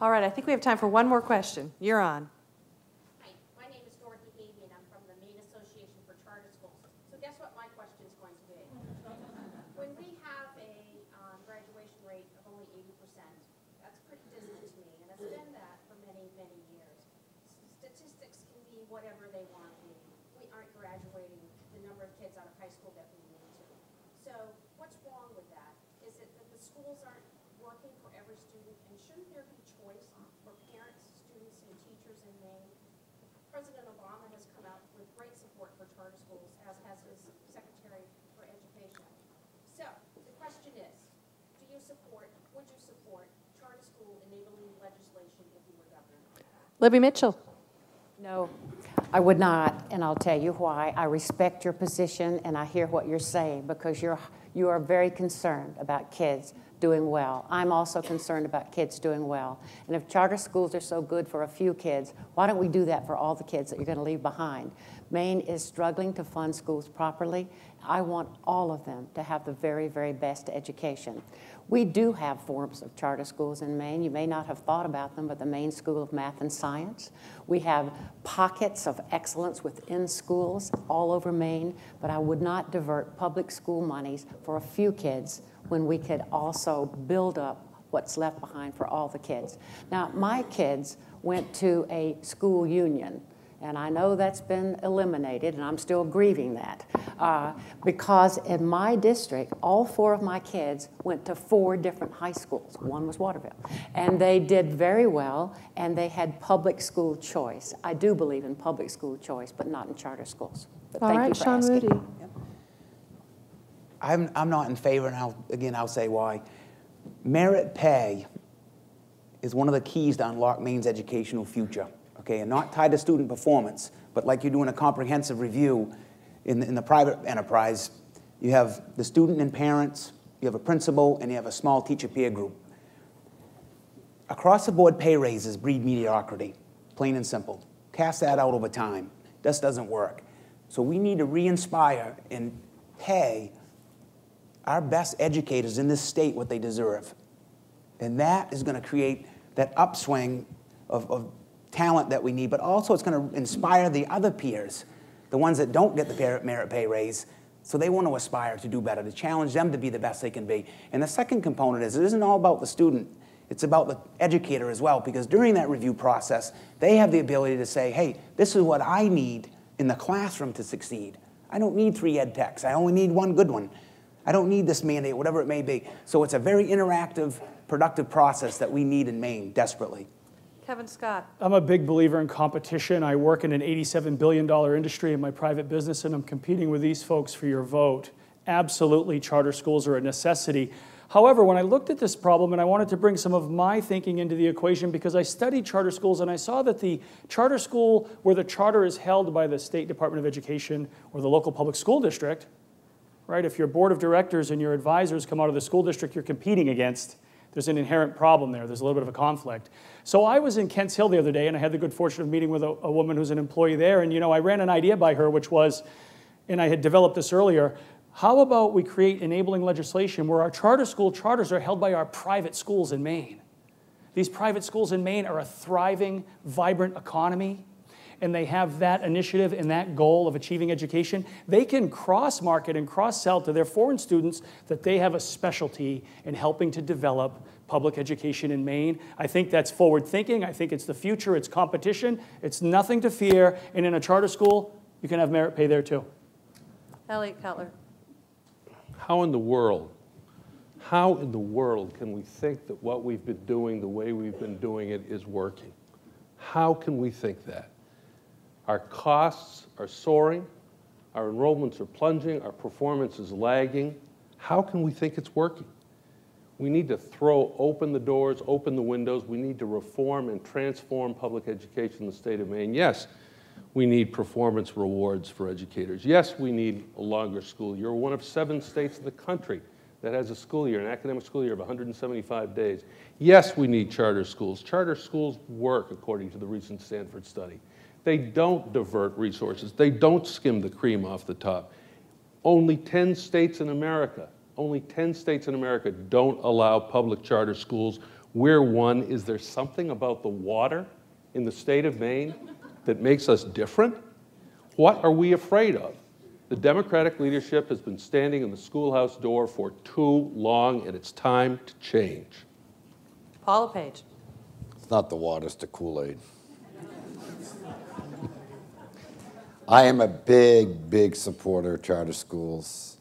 All right, I think we have time for one more question. You're on. Hi, my name is Dorothy Havey, and I'm from the Maine Association for Charter Schools. So guess what my question is going to be? When we have a graduation rate of only 80%, that's pretty dismal to me, and it's been that for many, many years. Statistics can be whatever they want to be. We aren't graduating the number of kids out of high school that we need to. So what's wrong with that? Is it that the schools aren't working for every student, and shouldn't there be choice for parents, students, and teachers in Maine? President Obama has come out with great support for charter schools, as has his Secretary for Education. So the question is, would you support charter school enabling legislation if you were governor? Libby Mitchell. No, I would not, and I'll tell you why. I respect your position, and I hear what you're saying, because you are very concerned about kids doing well. I'm also concerned about kids doing well. And if charter schools are so good for a few kids, why don't we do that for all the kids that you're going to leave behind? Maine is struggling to fund schools properly. I want all of them to have the very, very best education. We do have forms of charter schools in Maine. You may not have thought about them, but the Maine School of Math and Science. We have pockets of excellence within schools all over Maine, but I would not divert public school monies for a few kids when we could also build up what's left behind for all the kids. Now, my kids went to a school union, and I know that's been eliminated, and I'm still grieving that, because in my district, all 4 of my kids went to 4 different high schools. One was Waterville. And they did very well, and they had public school choice. I do believe in public school choice, but not in charter schools. But All right, Sean Moody. I'm not in favor, and I'll say why. Merit pay is one of the keys to unlock Maine's educational future, okay, and not tied to student performance, but like you're doing a comprehensive review in the private enterprise, you have the student and parents, you have a principal, and you have a small teacher peer group. Across-the-board pay raises breed mediocrity, plain and simple. Cast that out over time. This doesn't work. So we need to re-inspire and pay our best educators in this state what they deserve. And that is going to create that upswing of talent that we need, but also it's going to inspire the other peers, the ones that don't get the merit pay raise, so they want to aspire to do better, to challenge them to be the best they can be. And the second component is it isn't all about the student, it's about the educator as well, because during that review process, they have the ability to say, hey, this is what I need in the classroom to succeed. I don't need 3 ed techs, I only need 1 good one. I don't need this mandate, whatever it may be. So it's a very interactive, productive process that we need in Maine desperately. Kevin Scott. I'm a big believer in competition. I work in an $87 billion industry in my private business, and I'm competing with these folks for your vote. Absolutely, charter schools are a necessity. However, when I looked at this problem, and I wanted to bring some of my thinking into the equation, because I studied charter schools, and I saw that the charter school where the charter is held by the State Department of Education or the local public school district, right? If your board of directors and your advisors come out of the school district you're competing against, there's an inherent problem there. There's a little bit of a conflict. So I was in Kents Hill the other day, and I had the good fortune of meeting with a woman who's an employee there. And, you know, I ran an idea by her, which was, and I had developed this earlier, how about we create enabling legislation where our charter school charters are held by our private schools in Maine? These private schools in Maine are a thriving, vibrant economy, and they have that initiative and that goal of achieving education. They can cross-market and cross-sell to their foreign students that they have a specialty in helping to develop public education in Maine. I think that's forward thinking. I think it's the future. It's competition. It's nothing to fear. And in a charter school, you can have merit pay there too. Elliot Cutler. How in the world can we think that what we've been doing, the way we've been doing it, is working? How can we think that? Our costs are soaring, our enrollments are plunging, our performance is lagging. How can we think it's working? We need to throw open the doors, open the windows. We need to reform and transform public education in the state of Maine. Yes, we need performance rewards for educators. Yes, we need a longer school year. We're one of 7 states in the country that has a school year, an academic school year of 175 days. Yes, we need charter schools. Charter schools work, according to the recent Stanford study. They don't divert resources. They don't skim the cream off the top. Only 10 states in America don't allow public charter schools We're one. Is there something about the water in the state of Maine that makes us different? What are we afraid of? The Democratic leadership has been standing in the schoolhouse door for too long, and it's time to change. Paula Page. It's not the water, it's the Kool-Aid. I am a big, big supporter of charter schools.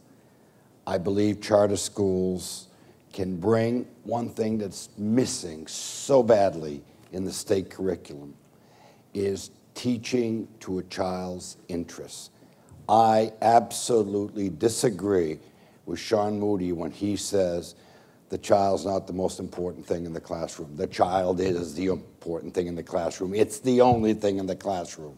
I believe charter schools can bring one thing that's missing so badly in the state curriculum is teaching to a child's interests. I absolutely disagree with Sean Moody when he says the child's not the most important thing in the classroom. The child is the important thing in the classroom. It's the only thing in the classroom.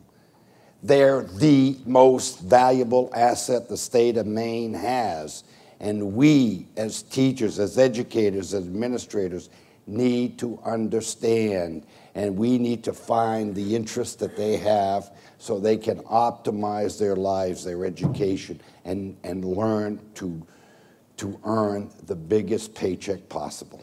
They're the most valuable asset the state of Maine has. And we, as teachers, as educators, as administrators, need to understand, and we need to find the interest that they have so they can optimize their lives, their education, and learn to earn the biggest paycheck possible.